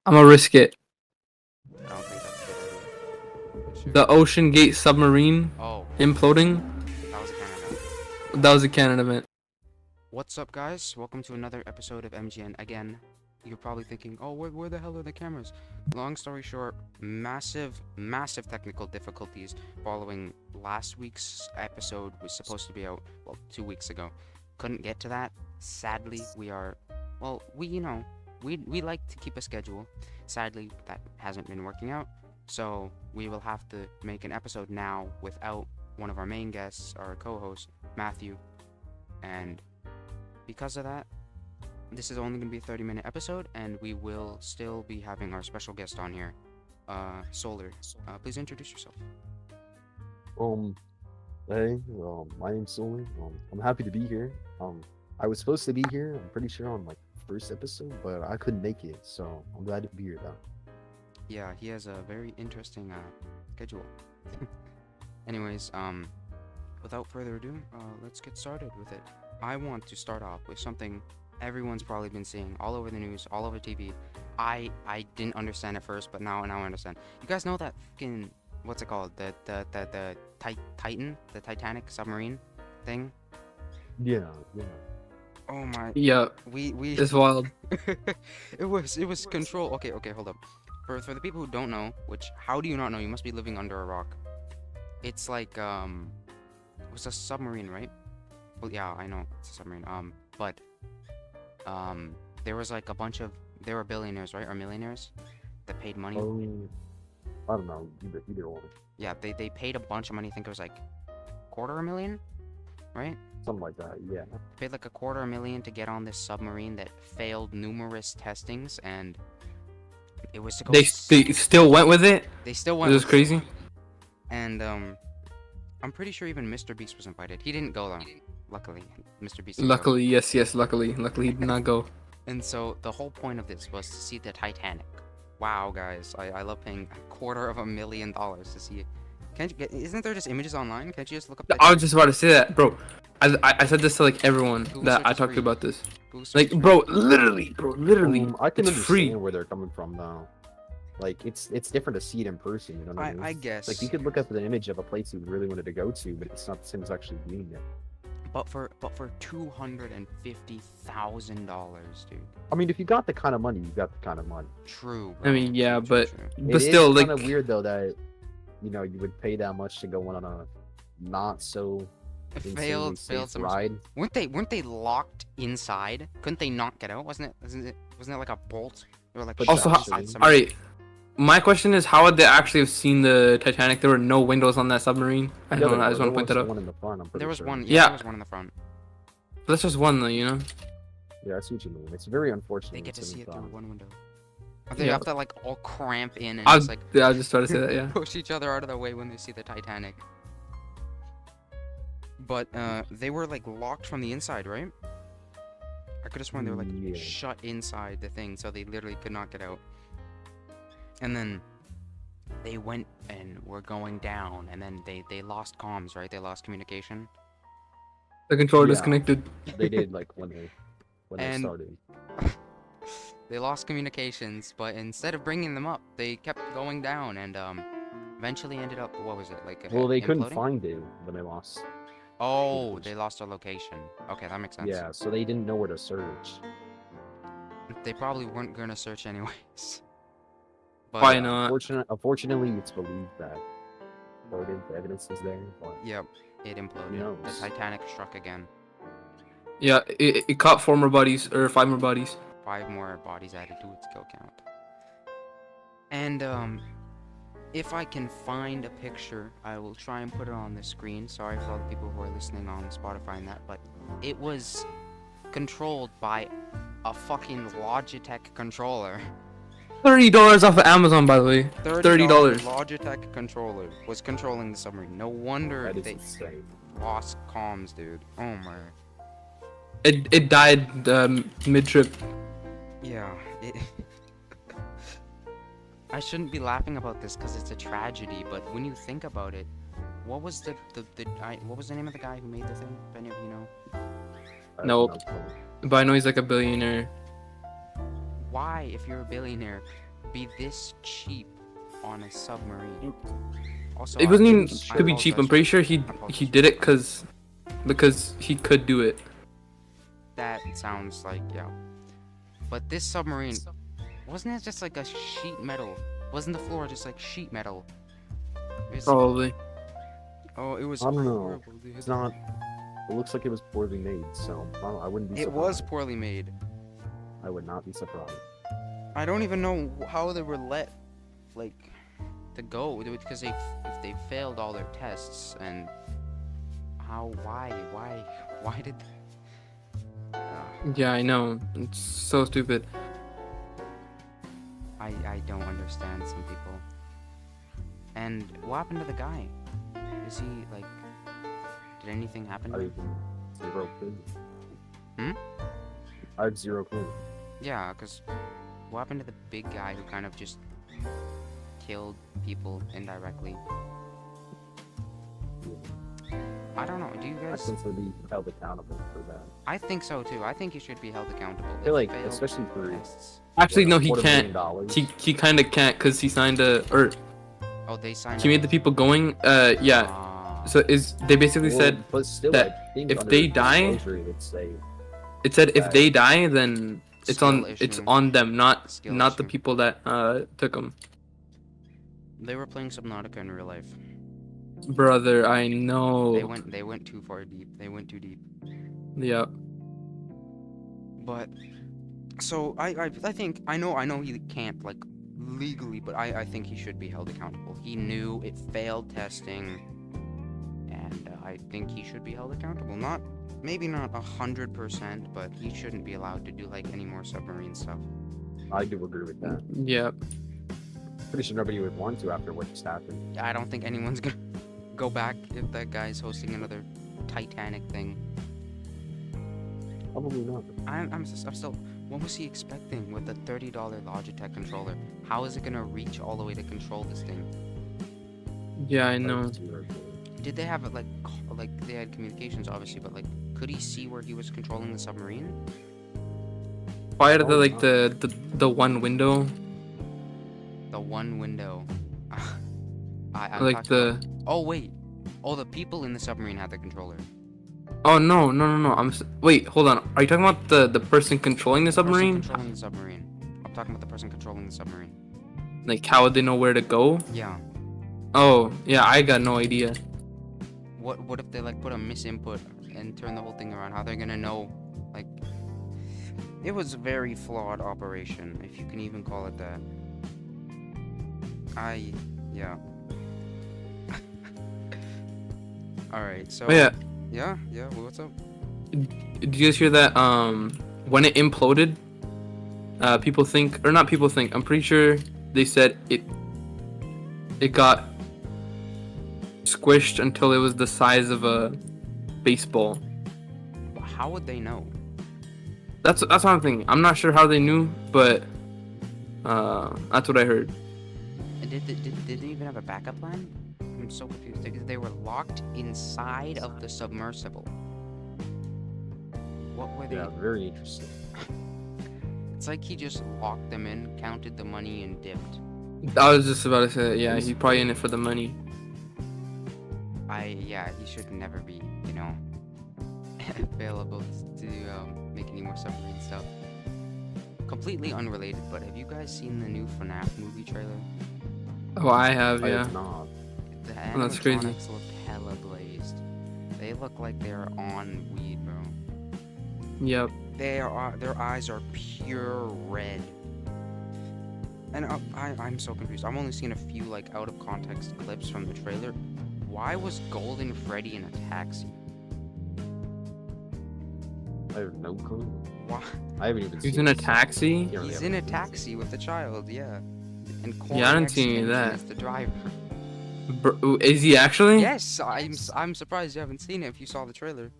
I'm gonna risk it. I don't think that's a good idea. But sure. The Ocean Gate submarine Oh, imploding. that was a Canada. That was a canon event. What's up, guys? Welcome to another episode of MGN. Again, you're probably thinking, oh, where the hell are the cameras? Long story short, massive technical difficulties following last week's episode was supposed to be out, well, 2 weeks ago. Couldn't get to that. Sadly, we like to keep a schedule. Sadly, that hasn't been working out. So we will have to make an episode now without one of our main guests, our co-host, Matthew. And because of that, this is only going to be a 30-minute episode, and we will still be having our special guest on here, Solar. Please introduce yourself. Hey, my name's Solar. I'm happy to be here. I was supposed to be here, I'm pretty sure, on like first episode, but I couldn't make it, so I'm glad to be here though. Yeah, he has a very interesting schedule. Anyways, without further ado, let's get started with it. I want to start off with something everyone's probably been seeing all over the news, all over TV. I didn't understand at first, but now I understand. You guys know that fucking, what's it called? The Titan, the Titanic submarine thing? Yeah. Oh my. Yeah. We It's wild. it was control. Okay, hold up. For the people who don't know, which how do you not know? You must be living under a rock. It's like it was a submarine, right? Well, yeah, I know it's a submarine. But there was like a bunch of, they were billionaires, right, or millionaires that paid money. I don't know, either one. Yeah, they paid a bunch of money. I think it was like $250,000, right? Something like that, yeah. Paid like $250,000 to get on this submarine that failed numerous testings, and it was to go. They still went with it. They still went. It was with crazy. it. And I'm pretty sure even Mr. Beast was invited. He didn't go though. Luckily, Mr. Beast. Luckily, yes. Luckily, he did not go. And so the whole point of this was to see the Titanic. Wow, guys, I love paying $250,000 to see it. Can't you get? Isn't there just images online? Can't you just look up? I was just about to say that, bro. I said this to like everyone that I talked to about this. Like, bro, literally, I can it's understand free. where they're coming from now. Like it's different to see it in person, you know what I mean? I guess. Like you could look up an image of a place you really wanted to go to, but it's not the same as actually being there. But for $250,000, dude. I mean, if you got the kind of money, you got the kind of money. True. I mean, yeah, true. but still, it's like, kind of weird though that you would pay that much to go on a not so failed ride. Weren't they locked inside? Couldn't they not get out? Wasn't it like a bolt? They were like also, shut all inside somewhere. right. My question is, how would they actually have seen the Titanic? There were no windows on that submarine. I just want to point that out. One in the front, I'm pretty There was sure. one. Yeah. There was one in the front. But that's just one, though, you know. Yeah, I see what you mean. It's very unfortunate. They get to it's in see it the through front. one window. They Yeah. have to like all cramp in and just like Yeah, I was just trying to say that. Yeah. push each other out of the way when they see the Titanic. But they were like locked from the inside, right? I could have sworn they were like Yeah. shut inside the thing, so they literally could not get out. And then they went and were going down, and then they lost comms, right? They lost communication. The controller Yeah. disconnected. They did like when they And- started. They lost communications, but instead of bringing them up, they kept going down, and eventually ended up, what was it, like? Well, they couldn't imploding? find it when they lost. Oh, they lost their location. Okay, that makes sense. Yeah, so they didn't know where to search. They probably weren't gonna search anyways. But, Why not? Unfortunately, it's believed that the evidence is there, but Yep, it imploded. knows? The Titanic struck again. Yeah, it caught 5 more bodies. 5 more bodies added to its kill count. And if I can find a picture, I will try and put it on the screen. Sorry for all the people who are listening on Spotify and that, but it was controlled by a fucking Logitech controller. $30 off of Amazon, by the way. $30. Logitech controller was controlling the submarine. No wonder that is they insane. lost comms, dude. Oh my. It died mid-trip. Yeah, I shouldn't be laughing about this because it's a tragedy, but when you think about it, what was what was the name of the guy who made the thing? If any of you know. Nope. But I know he's like a billionaire. Why, if you're a billionaire, be this cheap on a submarine? Also, It wasn't even I to be cheap. I'm apologize pretty sure he apologize did it for- because he could do it. That sounds like, yeah. But this submarine, wasn't it just like a sheet metal? Wasn't the floor just like sheet metal? Probably. Oh, it was I don't know. horrible, dude. It's not. It looks like it was poorly made, so I wouldn't be It surprised. was poorly made. I would not be surprised. I don't even know how they were let, like, to go, because if they failed all their tests, and why did Yeah, I know. It's so stupid. I don't understand some people. And what happened to the guy? Is he, like, did anything happen to I him? have zero clue. Hmm? I have zero clue. Yeah, because what happened to the big guy who kind of just killed people indirectly? I don't know. Do you I guys? think he'll be held accountable for that. I think so too. I think he should be held accountable. I feel if like, failed especially for tests. Actually, no, he $250 can't. million. He kind of can't because he signed or Oh, they signed. he made the people going. Yeah. So they basically Well, said but still, that I think if under they die- disclosure, it would say it said if Right. they die, then it's Skill it's issue. on them, not Skill the issue. people that took them. They were playing Subnautica in real life. Brother, I know. They went too far deep. They went too deep. Yeah. But so I think I know he can't, like, legally, but I think he should be held accountable. He knew it failed testing, and I think he should be held accountable. Maybe not 100%, but he shouldn't be allowed to do, like, any more submarine stuff. I do agree with that. Yeah. Pretty sure nobody would want to after what just happened. I don't think anyone's gonna go back if that guy's hosting another Titanic thing. Probably not. I'm still. What was he expecting with a $30 Logitech controller? How is it gonna reach all the way to control this thing? Yeah, I I know. have zero clue. Did they have it like they had communications obviously, but like could he see where he was controlling the submarine? Fire to Oh, the like no. the one window, The one window. I'm like talking about- the. Oh wait. Oh, the people in the submarine had the controller. Oh no. Wait, hold on. Are you talking about the person controlling the Person submarine? controlling the submarine. I'm talking about the person controlling the submarine. Like how would they know where to go? Yeah. Oh yeah, I got no idea. What if they like put a misinput and turn the whole thing around? How they're gonna know? Like, it was a very flawed operation, if you can even call it that. Yeah. All right. So. Oh yeah. Yeah. Well, what's up? Did you guys hear that? When it imploded, people think, or not people think. I'm pretty sure they said it got squished until it was the size of a baseball. How would they know? That's what I'm thinking. I'm not sure how they knew, but that's what I heard. And did they even have a backup plan? I'm so confused because they were locked inside of the submersible. What were they? Yeah, very interesting. It's like he just locked them in, counted the money, and dipped. I was just about to say, yeah, he's probably in it for the money. Yeah, he should never be, available to make any more submarine stuff. Completely unrelated, but have you guys seen the new FNAF movie trailer? Oh, I have, I yeah. have not. The Oh, that's crazy. animatronics look hella blazed. They look like they're on weed, bro. Yep. Their eyes are pure red. And I'm so confused. I've only seen a few like out of context clips from the trailer. Why was Golden Freddy in a taxi? I have no clue. Why? I haven't even. He's seen in a this. taxi? Can't really He's have in a clue. taxi with a child, yeah. And Yeah, I didn't see any of that. Is the driver. Is he actually? Yes, I'm surprised you haven't seen it if you saw the trailer.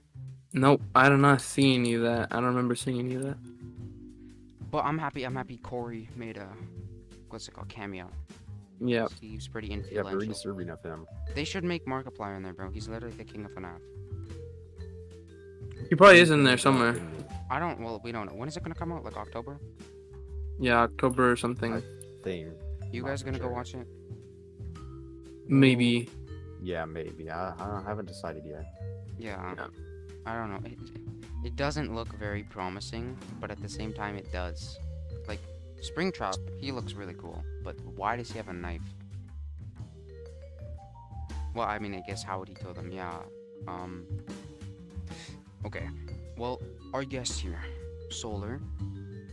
Nope, I did not see any of that. I don't remember seeing any of that. But I'm happy Corey made a what's it called, cameo. Yep. He's pretty Yeah, influential. very disturbing of him. They should make Markiplier in there, bro. He's literally the king of FNAF. He probably is in there somewhere. We don't know. When is it gonna come out? Like October? Yeah, October or something. I thing. You Not guys for gonna go sure. watch it? Maybe. Yeah, maybe. I haven't decided yet. Yeah. Yeah. I don't know. It doesn't look very promising, but at the same time, it does. Like Springtrap, he looks really cool, but why does he have a knife? Well, I mean, I guess how would he kill them? Yeah. Um. Okay. Well, our guest here, Solar,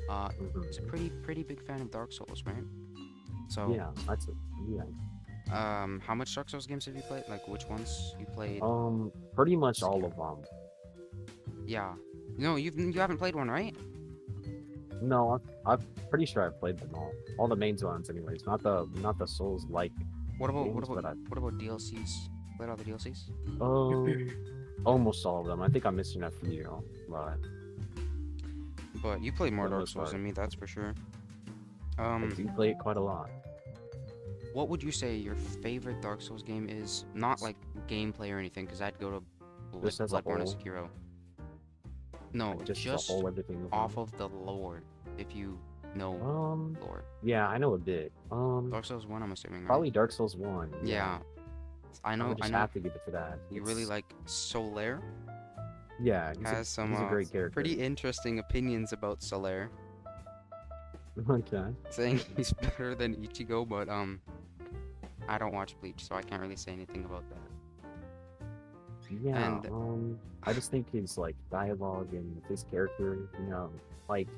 Mhm. is a pretty big fan of Dark Souls, right? So, Yeah, that's it. Yeah. how much Dark Souls games have you played? Like, which ones you played? Pretty much all of them. Yeah. No, you haven't played one, right? No, I'm pretty sure I've played them all. All the main ones, anyways. Not the Souls like games, but What about DLCs? Played all the DLCs? almost all of them. I think I'm missing a few, but But you played more For the Dark most Souls part. than me, that's for sure. I do play it quite a lot. What would you say your favorite Dark Souls game is? Not like gameplay or anything, because I'd go to like Just as a Bloodborne and whole? Sekiro. No, Like, just just the whole everything. off of the lore, if you know lore. Yeah, I know a bit. Dark Souls 1, I'm assuming, right? Probably Dark Souls 1. Yeah. I I know, would just have to give it to that. you really like Solaire. Yeah, Has some he's a great character. pretty interesting opinions about Solaire, Okay. saying he's better than Ichigo, but I don't watch Bleach, so I can't really say anything about that. Yeah, And- I just think his like dialogue and his character, like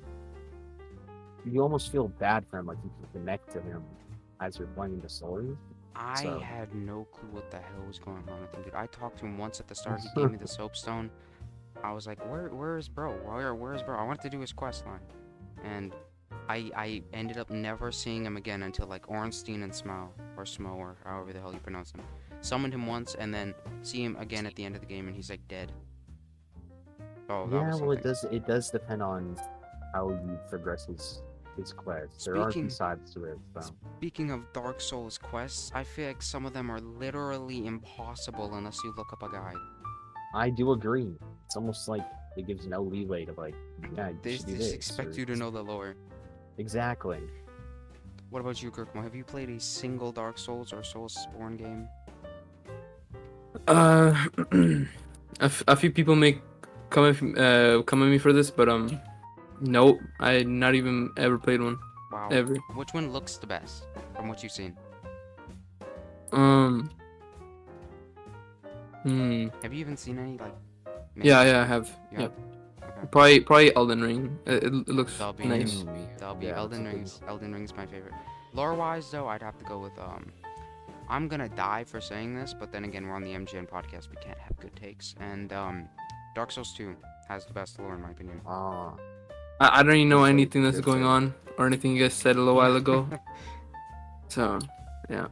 you almost feel bad for him, like you can connect to him as you're playing the story. I So- had no clue what the hell was going on with him, dude. I talked to him once at the start. He gave me the soapstone. I was like, where is bro? Where is bro? I wanted to do his quest line, and I ended up never seeing him again until like Ornstein and Smo or however the hell you pronounce him. Summoned him once and then see him again at the end of the game, and he's like dead. Oh, that Yeah, was well, something. it does depend on how you progress his quest. There are Speaking- two sides to it. So. Speaking of Dark Souls quests, I feel like some of them are literally impossible unless you look up a guide. I do agree. It's almost like it gives no leeway to like, yeah, you They should do just this, expect or- you to know the lore. Exactly. What about you, Kirkmo? Have you played a single Dark Souls or Soulsborne game? A few people may come at me for this, but nope, I not even ever played one Wow. ever. Which one looks the best from what you've seen? Hmm. Have you even seen any like? Yeah, I have. Yeah. Yep. Okay. Probably Elden Ring. It looks That'll be nice. That'll be Yeah, Elden it's a good Ring's. Elden Ring's my favorite. Lore-wise, though, I'd have to go with I'm gonna die for saying this, but then again, we're on the MGN podcast. We can't have good takes. And Dark Souls 2 has the best lore in my opinion. I don't even know Good take, anything that's good going take. on or anything you guys said a little while ago. So, yeah.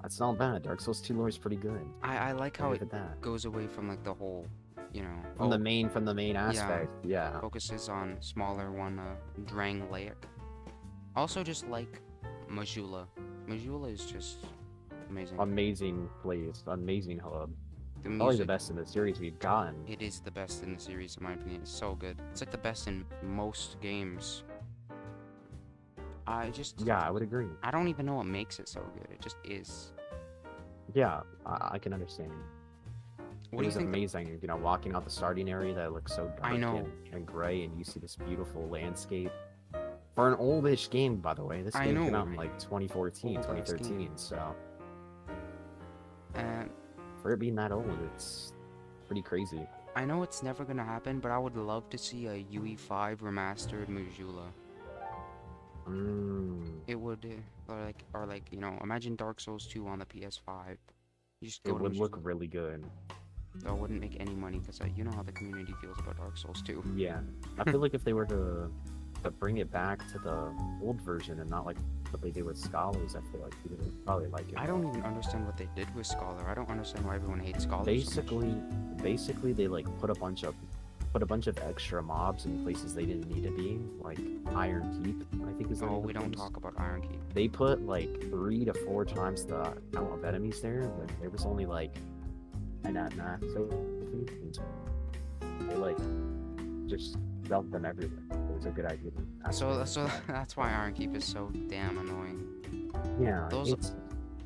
That's not bad. Dark Souls 2 lore is pretty good. I like how Look it at that. goes away from like the whole, you know, From the main aspect. Yeah. focuses on smaller one, Drang Laic. Also, just like Majula. Majula is just amazing. Amazing place. Amazing hub. The Probably the music, best in the series we've gotten. it is the best in the series, in my opinion. It's so good. It's like the best in most games. Yeah, I would agree. I don't even know what makes it so good. It just is. Yeah, I can understand. What It do you was think? amazing, walking out the starting area that looks so dark I know. and gray, and you see this beautiful landscape. For an oldish game, by the way, this I game know, came out in right? like 2014, Old-ass 2013, so And for it being that old, it's pretty crazy. I know it's never gonna happen, but I would love to see a UE5 remastered Majula. It would, or like, you know, imagine Dark Souls 2 on the PS5. You just go It to would Majula. look really good. Though it wouldn't make any money because you know how the community feels about Dark Souls 2. Yeah, I feel like if they were to bring it back to the old version and not like what they did with Scholars, I feel like people would probably like it. I don't even understand what they did with Scholar. I don't understand why everyone hates Scholar so much. Basically, they like put a bunch of extra mobs in places they didn't need to be, like Iron Keep, I think is the name Oh, of we the don't place. talk about Iron Keep. They put like 3 to 4 times the amount of enemies there, but there was only like so they like just dumped them everywhere. It was a good idea. So that's why Iron Keep is so damn annoying. Yeah, Those it's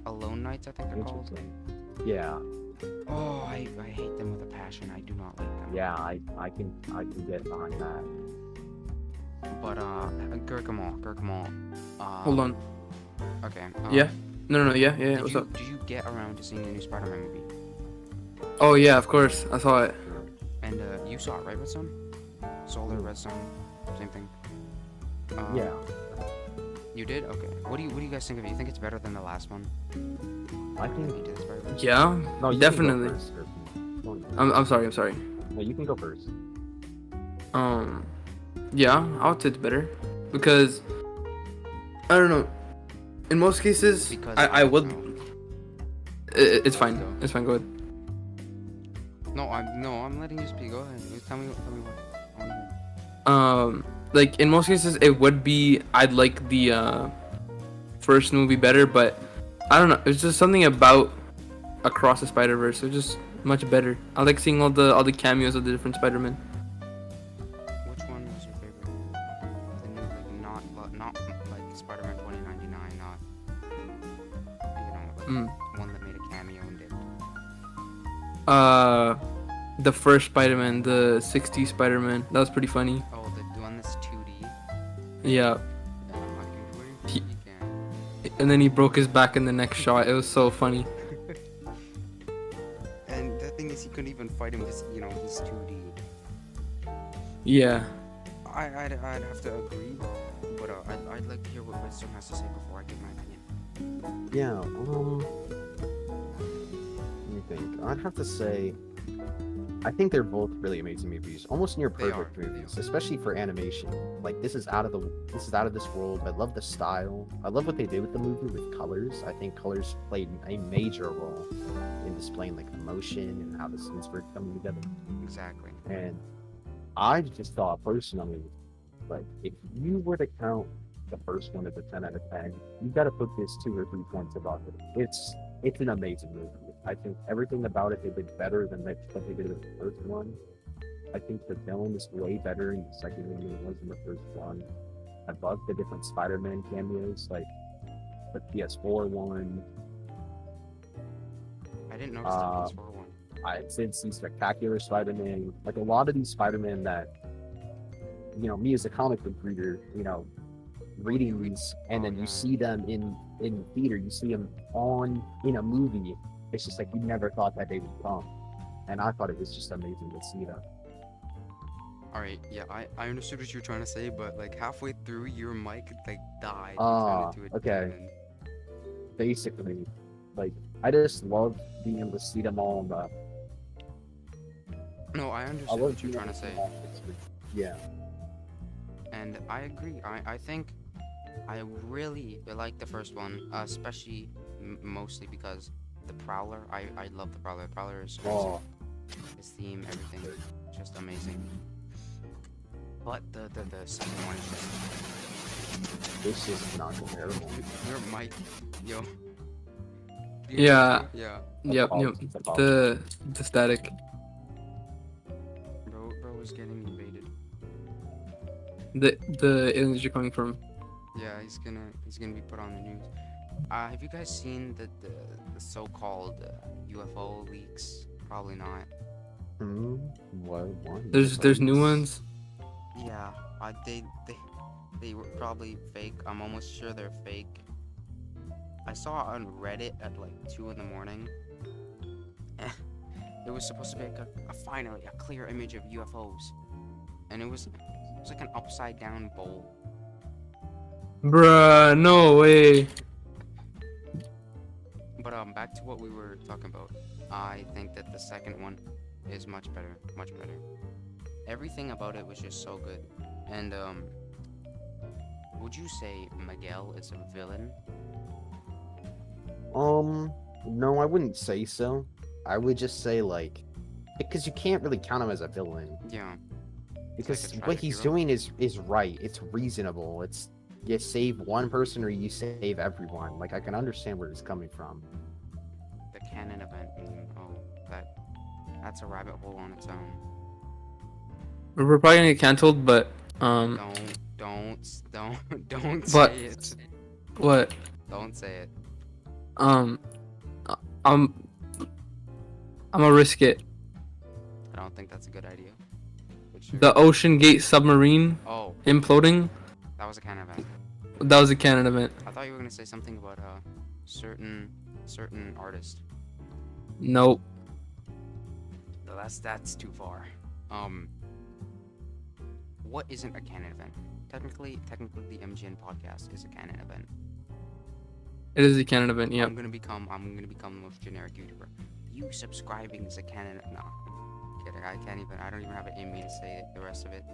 Alone Nights, I think they're called. interesting. Yeah, Oh, I hate them with a passion. I do not like them. yeah, I can get behind that. But Gurkamal. Hold on. Okay. Yeah. No. Yeah. What's up? Did you get around to seeing the new Spider-Man movie? Oh yeah, of course. I saw it. And you saw it, right, Redstone? Solar, Redstone, same thing. Yeah, You did? Okay. What do you guys think of it? You think it's better than the last one? I think. Into the Spider-Verse? Yeah. No, you Definitely. Can go first, Irvin. Go on. I'm sorry. No, you can go first. Yeah, I would say it's better because I don't know. In most cases, Because I would. no. It's fine. It's fine. Go ahead. No, I'm letting you speak. Go ahead. Tell me what. I wanna hear. Like in most cases, it would be. I'd like the first movie better, but I don't know. It's just something about Across the Spider-Verse. It's just much better. I like seeing all the cameos of the different Spider-Man. Which one was your favorite? The new, like, not like Spider-Man 2099, not like one that made a cameo and dipped. The first Spider-Man, the 60s Spider-Man. That was pretty funny. Oh, the one that's 2D. Yeah. I can wait. You can. And then he broke his back in the next shot. It was so funny. And the thing is, he couldn't even fight him because he's 2D. Yeah. I'd have to agree, but I'd like to hear what Redstone has to say before I give my opinion. Yeah, let me think. I'd have to say, I think they're both really amazing movies, almost near They perfect are, they movies, especially for animation. Like this is out of this world. I love the style. I love what they did with the movie with colors. I think colors played a major role in displaying like emotion and how the scenes were coming together. Exactly. And I just thought personally, like if you were to count the first one as a 10 out of 10, you got to put this 2 or 3 points above it. It's an amazing movie. I think everything about it they did better than what they did with the first one. I think the villain is way better in the second one than it was in the first one. I love the different Spider-Man cameos, like the PS4 one. I didn't notice the PS4 one. I did see Spectacular Spider-Man, like a lot of these Spider-Man that, me as a comic book reader, reading these, and then you see them in theater, you see them in a movie. It's just like you never thought that day would come, and I thought it was just amazing to see that. All right, yeah, I understood what you were trying to say, but like halfway through, your mic like died. Okay. Basically, like I just love being able to see them all in the. No, I I understood love what you're trying to say, Yeah. and I agree. I think I really like the first one, especially mostly because the Prowler. I love the Prowler. The Prowler is crazy. Oh, His theme, everything, just amazing. But the second one is just this is not comparable. your mic, yo. Yeah. Yeah. Yep. Apologies, apologies. The static. Bro is getting invaded. The aliens you're coming from. Yeah, he's gonna be put on the news. Have you guys seen the so-called UFO leaks? Probably not. What one? There's new ones. Yeah, they were probably fake. I'm almost sure they're fake. I saw on Reddit at like 2 in the morning. It was supposed to be like finally a clear image of UFOs, and it was like an upside down bowl. Bruh, no way. But back to what we were talking about. I think that the second one is much better, much better. Everything about it was just so good. And would you say Miguel is a villain? No, I wouldn't say so. I would just say like, because you can't really count him as a villain. Yeah. Because like a what tragic he's hero. doing is right. It's reasonable. It's you save one person or you save everyone. Like I can understand where he's coming from. The canon event. Oh, that's a rabbit hole on its own. We're probably gonna get canceled, but Don't But- say it. what? Don't say it. Um, I'm gonna risk it. I don't think that's a good idea. But sure. The Ocean Gate submarine Oh, imploding. that was a canon event. That was a canon event. I thought you were gonna say something about certain artist. Nope. No, that's too far. What isn't a canon event? Technically, the MGN podcast is a canon event. It is a canon event. Yep. I'm gonna become the most generic YouTuber. You subscribing is a canon. No, I'm kidding. I don't even have it in me to say it, the rest of it.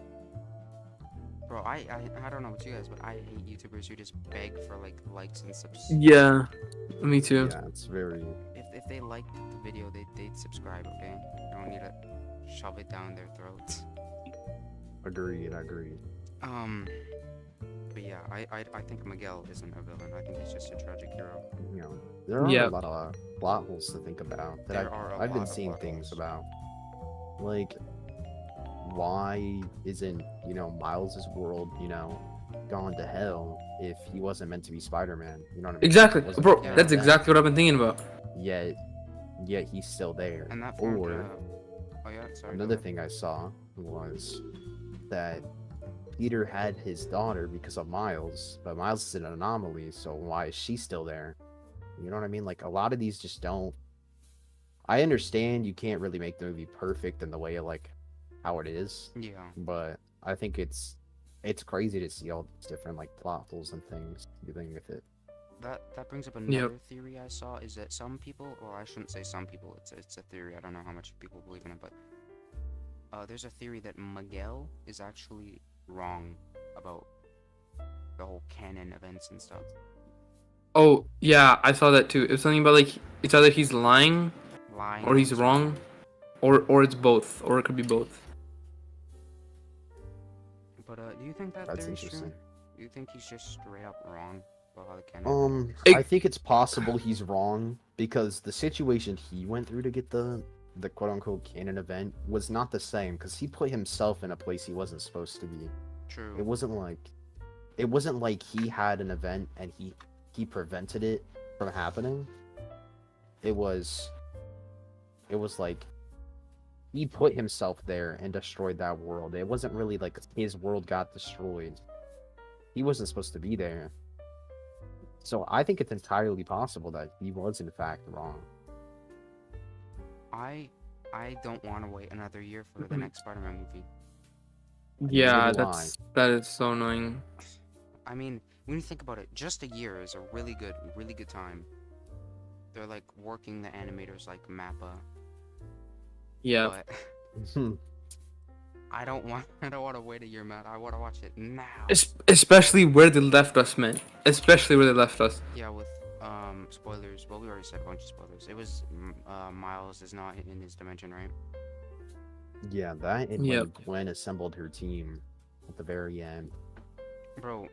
Bro, I don't know about you guys, but I hate YouTubers who just beg for like likes and subs. Yeah. Me too. Yeah, it's very. If they liked the video, they'd subscribe. Okay, you don't need to shove it down their throats. Agreed. But yeah, I think Miguel isn't a villain. I think he's just a tragic hero. You know, there are Yeah. a lot of plot holes to think about that There are a I've been lot of seeing plot things holes. about. Like, why isn't, Miles's world, gone to hell if he wasn't meant to be Spider-Man? You know what I mean? Exactly, Wasn't bro. meant to be That's that. exactly what I've been thinking about. Yet he's still there. And that formed, Or oh yeah, sorry. go another ahead. thing I saw was that Peter had his daughter because of Miles, but Miles is an anomaly, so why is she still there? You know what I mean? Like, a lot of these just don't. I understand you can't really make the movie perfect in the way of like how it is, Yeah. but I think it's crazy to see all these different like plot holes and things dealing with it. That brings up another theory I saw, is that some people, or I shouldn't say some people, it's a theory, I don't know how much people believe in it, but there's a theory that Miguel is actually wrong about the whole canon events and stuff. Oh yeah, I saw that too. It was something about like it's either he's lying Lying or he's or wrong, or it's both, or it could be both. But do you think that That's theory's true? interesting. Do you think he's just straight up wrong about how the canon It- I think it's possible he's wrong because the situation he went through to get the quote unquote canon event was not the same because he put himself in a place he wasn't supposed to be. True. It wasn't like he had an event and he prevented it from happening. It was like he put himself there and destroyed that world. It wasn't really like his world got destroyed. He wasn't supposed to be there. So I think it's entirely possible that he was in fact wrong. I don't want to wait another year for the next Spider-Man movie. Yeah, do that is so annoying. I mean, when you think about it, just a year is a really good time. They're like working the animators like Mappa. Yeah. But I don't want to wait a year, Matt. I want to watch it now. Especially where they left us, man. Especially where they left us. Yeah, with spoilers. Well, we already said a bunch of spoilers. It was Miles is not in his dimension, right? Yeah, that and Yep. when Gwen assembled her team at the very end. Bro,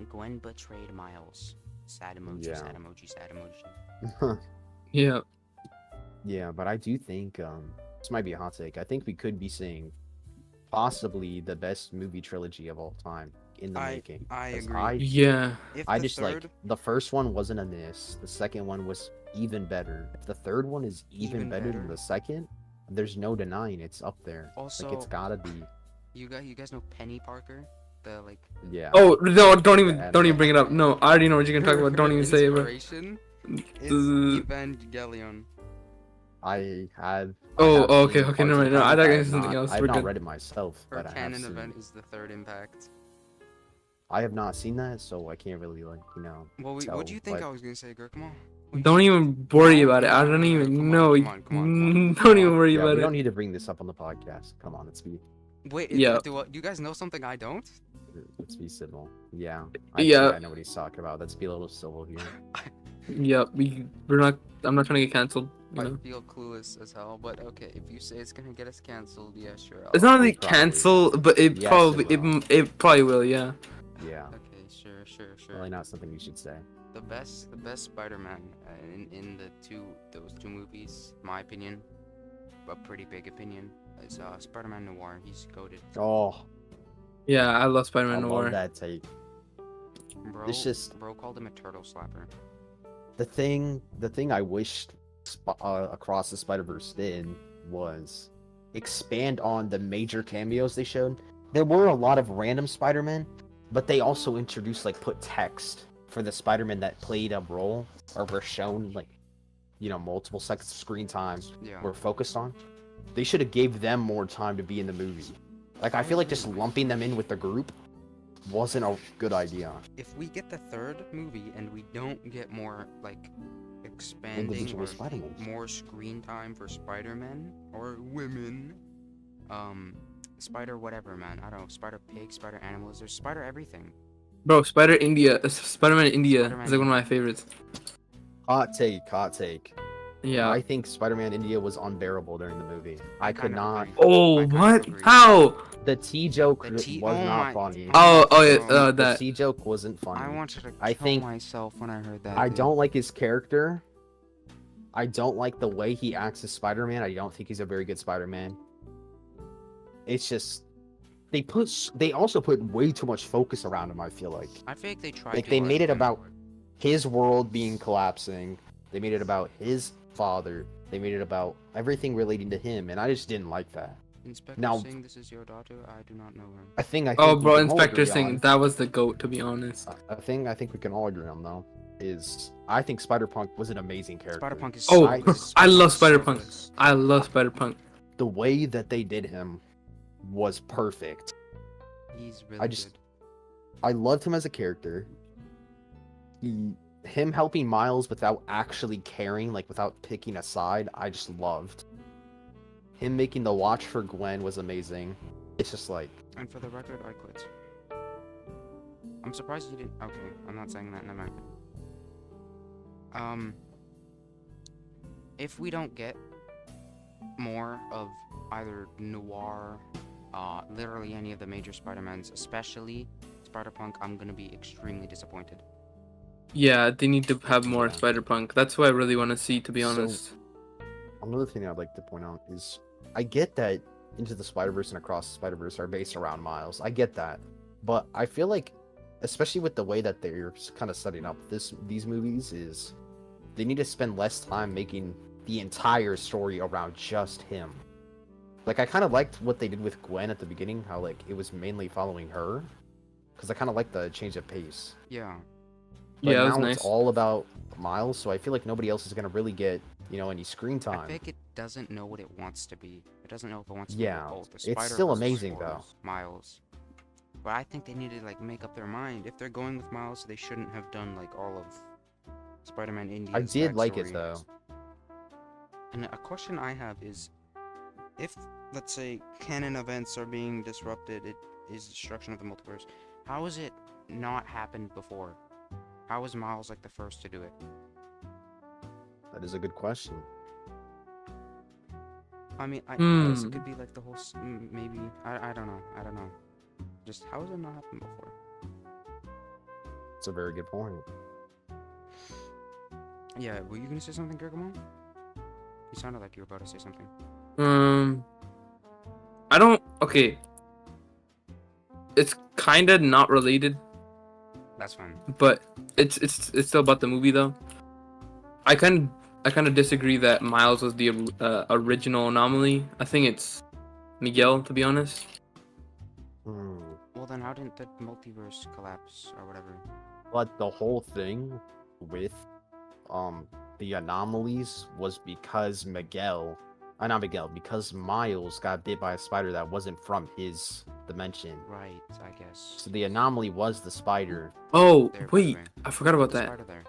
Gwen betrayed Miles. Sad emoji, Yeah. sad emoji, sad emoji. Yeah. Yeah, but I do think this might be a hot take. I think we could be seeing possibly the best movie trilogy of all time in the making. I 'Cause agree. Yeah. If I the just third, like the first one wasn't a miss. The second one was even better. If the third one is even Even better than better. the second, there's no denying it's up there. Also, Like it's gotta be. you guys know Penny Parker, the like. Yeah. Oh no! Don't even Yeah, bring it up. No, I already know what you're gonna talk about. Don't her even say it, bro. inspiration is The- Evangelion. I have. Oh, have okay, seen okay, parts never of mind. No, I it. thought it have was something not- else. I've We're not good. read it myself, Her but I have canon seen. event is the third impact. I have not seen that, so I can't really like Well, tell what do you think what- I was gonna say, Gert? Come on. What Don't you- even worry No, about it. I no, don't no, even come on, know. come on, come on. Don't even worry Yeah, about we don't it. need to bring this up on the podcast. Come on, let's be Wait, Yeah. do you guys know something I don't? civil. Yeah. Yeah. I know what he's talking about. Let's be a little civil here. Yeah, we're not. I'm not trying to get canceled. You I know. feel clueless as hell, but okay, if you say it's gonna get us canceled, yeah, sure. It's not really It probably cancel, but it Yes, probably it will. it probably will. Yeah. Yeah. Okay, sure. Probably not something you should say. The best Spider-Man in those two movies, my opinion, a pretty big opinion, is Spider-Man Noir. He's goated. Oh, Yeah, I love I Spider-Man love Noir. that take. Bro, It's just bro called him a turtle slapper. the thing I wished Across the Spider-Verse did was expand on the major cameos they showed. There were a lot of random Spider-Man, but they also introduced, like, put text for the Spider-Man that played a role or were shown, like, multiple seconds of screen time Yeah. were focused on. They should have gave them more time to be in the movie. Like, I feel like just lumping them in with the group wasn't a good idea. If we get the third movie and we don't get more, like, expanding Individual or Spider-Man. more screen time for Spider-Man or women, Spider whatever, man. I don't know, Spider Pig, Spider Animals, there's Spider everything. Bro, Spider-Man India Spider-Man is like one of my favorites. Hot take. Yeah. I think Spider-Man India was unbearable during the movie. I could kinda not. agree. Oh, I kinda what? agree. How? The T joke The was T- not oh my- funny. Oh, yeah, Bro, The that. T joke wasn't funny. I wanted to I kill think- myself when I heard that. I dude. don't like his character. I don't like the way he acts as Spider-Man. I don't think he's a very good Spider-Man. It's just they also put way too much focus around him, I feel like. I feel like they tried Like, to they let made it him- about his world being collapsing. They made it about his father. They made it about everything relating to him, and I just didn't like that. Inspector Now- Singh, this is your daughter. I do not know her. I think Oh, we bro, can all Inspector agree Singh, on- that was the goat, to be honest. I think we can all agree on though is I think Spider-Punk was an amazing character. Spider-Punk is Oh, so good. I love So Spider-Punk. good. I love Spider-Punk. The way that they did him was perfect. He's really I just- good. I loved him as a character. Him helping Miles without actually caring, like without picking a side, I just loved. Him making the watch for Gwen was amazing. It's just like And for the record, I quit. I'm surprised you didn't. Okay, I'm not saying that. Never mind. If we don't get more of either Noir, literally any of the major Spider-Mans, especially Spider-Punk, I'm gonna be extremely disappointed. Yeah, they need to have more Yeah. Spider-Punk. That's what I really want to see, to be So- honest. another thing I'd like to point out is I get that Into the Spider-Verse and Across the Spider-Verse are based around Miles. I get that. But I feel like, especially with the way that they're kind of setting up these movies, is they need to spend less time making the entire story around just him. Like, I kind of liked what they did with Gwen at the beginning, how, like, it was mainly following her. Because I kind of like the change of pace. Yeah. But Yeah, that was now nice. it's all about Miles, so I feel like nobody else is going to really get, any screen I time. think it doesn't know what it wants to be. It doesn't know if it wants to Yeah, be both. The it's still Spider-Verse amazing, or though. Miles. But I think they need to like make up their mind. If they're going with Miles, they shouldn't have done like all of Spider-Man India's I did like it, backstory. though. And a question I have is, if let's say canon events are being disrupted, it is destruction of the multiverse. How has it not happened before? How was Miles like the first to do it? That is a good question. I mean, I guess Hmm. it could be like the whole maybe I don't know. Just how has it not happened before? It's a very good point. Yeah, were you gonna say something, Gergamon? You sounded like you were about to say something. I don't. Okay. It's kind of not related, That's fine. but it's still about the movie though. I kind of disagree that Miles was the original anomaly. I think it's Miguel, to be honest. Hmm. Well, then how didn't the multiverse collapse or whatever? But the whole thing with the anomalies was because because Miles got bit by a spider that wasn't from his dimension. Right, I guess. So the anomaly was the spider. Oh There, by the wait, way. I forgot about The that. spider there.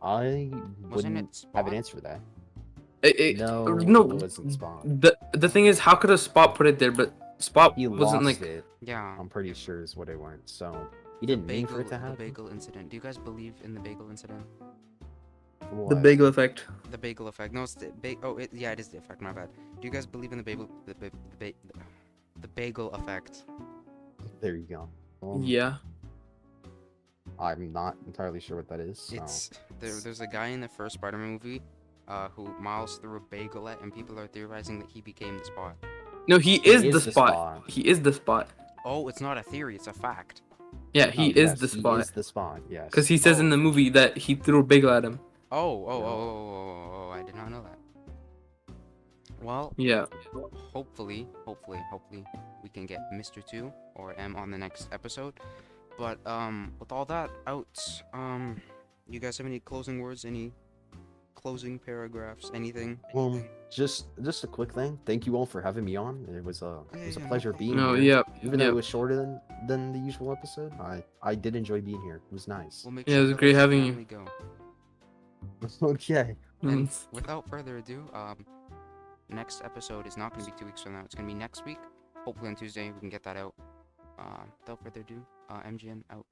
I Wasn't wouldn't it have an Spot? answer for that. No, No, it wasn't Spot. The thing is, how could a Spot put it there? But Spot He wasn't lost like. it. Yeah. I'm pretty sure is what it went. So he didn't mean for it to The happen. bagel incident. Do you guys believe in the bagel incident? The What? bagel effect. The bagel effect. No, it's the yeah, it is the effect. My bad. Do you guys believe in the bagel effect? There you go. Yeah. I'm not entirely sure what that is. So. It's there's a guy in the first Spider-Man movie, who Miles threw a bagel at, and people are theorizing that he became the Spot. No, he is the Spot. Spot. He is the Spot. Oh, it's not a theory, it's a fact. Yeah, he Oh, is yes, the he spot. is the spawn. Yes. Because he says in the movie that he threw a bagel at him. Oh, I did not know that. Well, Yeah. hopefully, we can get Mr. 2 or M on the next episode. But with all that out, you guys have any closing words, any closing paragraphs, anything? Just a quick thing. Thank you all for having me on. It was a No pleasure problem. being No, here. yep. Even though it Yep. was shorter than the usual episode, I did enjoy being here. It was nice. We'll make Yeah, it sure was to great let your having you. family go. Okay. And Mm. without further ado, next episode is not going to be 2 weeks from now. It's going to be next week. Hopefully on Tuesday we can get that out. Without further ado, MGN out.